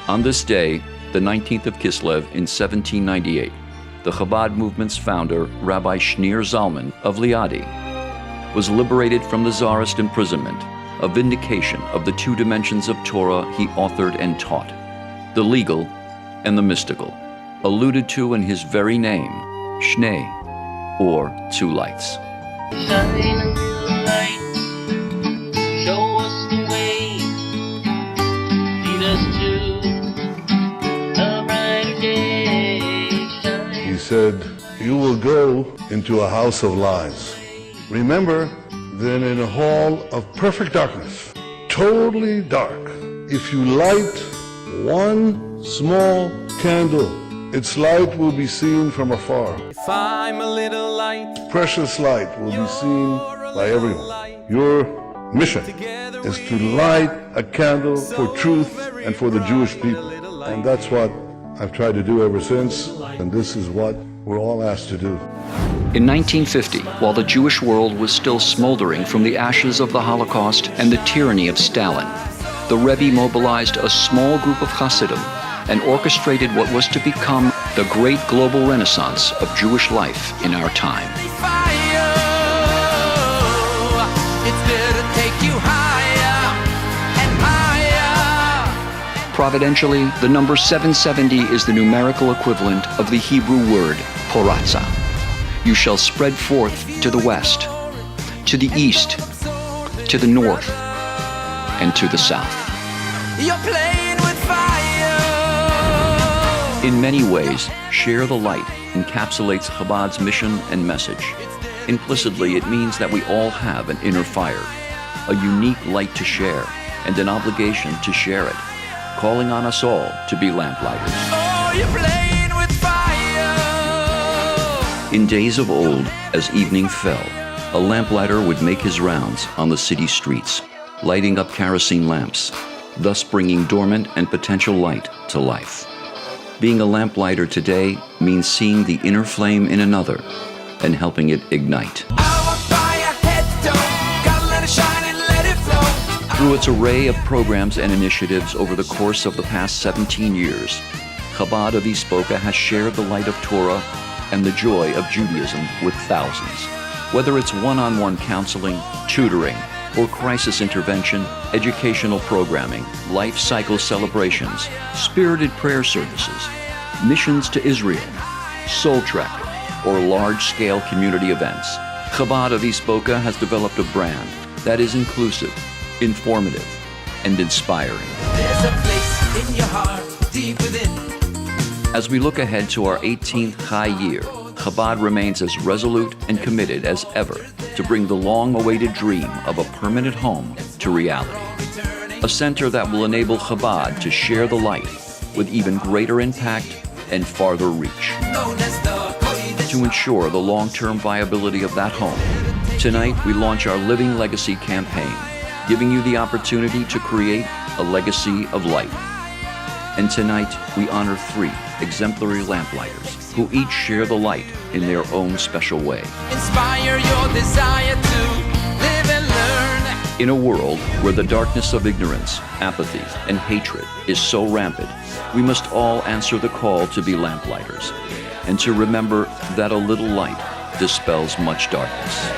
On this day, the 19th of Kislev in 1798, the Chabad movement's founder, Rabbi Shneur Zalman of Liadi, was liberated from the Tsarist imprisonment, a vindication of the two dimensions of Torah he authored and taught, the legal and the mystical, alluded to in his very name, Shnei, or two lights. Shine a little light, show us the way, lead us to a brighter day. He said, "You will go into a house of lies. Remember that in a hall of perfect darkness, totally dark, if you light one small candle, its light will be seen from afar. If I'm a little light, Precious light will be seen by everyone. Your mission is to light a candle for truth and for the Jewish people. And that's what I've tried to do ever since, and this is what we're all asked to do." In 1950, while the Jewish world was still smoldering from the ashes of the Holocaust and the tyranny of Stalin, the Rebbe mobilized a small group of Hasidim and orchestrated what was to become the great global renaissance of Jewish life in our time. Providentially, the number 770 is the numerical equivalent of the Hebrew word poratza. You shall spread forth to the west, to the east, to the north, and to the south. you're playing with fire. In many ways, Share the Light encapsulates Chabad's mission and message. Implicitly, it means that we all have an inner fire, a unique light to share, and an obligation to share it, calling on us all to be lamplighters. Oh, you're playing with fire. In days of old, as evening fell, a lamplighter would make his rounds on the city streets, lighting up kerosene lamps, thus bringing dormant and potential light to life. Being a lamplighter today means seeing the inner flame in another and helping it ignite. Our fire head don't gotta let it shine and let it flow. Through its array of programs and initiatives over the course of the past 17 years, Chabad of East Boca has shared the light of Torah and the joy of Judaism with thousands. Whether it's one-on-one counseling, tutoring, or crisis intervention, educational programming, life cycle celebrations, spirited prayer services, missions to Israel, Soul Trek, or large-scale community events, Chabad of East Boca has developed a brand that is inclusive, informative, and inspiring. There's a place in your heart, deep within. As we look ahead to our 18th Chai year, Chabad remains as resolute and committed as ever to bring the long-awaited dream of a permanent home to reality. A center that will enable Chabad to share the light with even greater impact and farther reach. To ensure the long-term viability of that home, tonight we launch our Living Legacy campaign, giving you the opportunity to create a legacy of light. And tonight we honor 3 exemplary lamplighters who each share the light in their own special way. Inspire your desire to live and learn. In a world where the darkness of ignorance, apathy, and hatred is so rampant, we must all answer the call to be lamplighters and to remember that a little light dispels much darkness.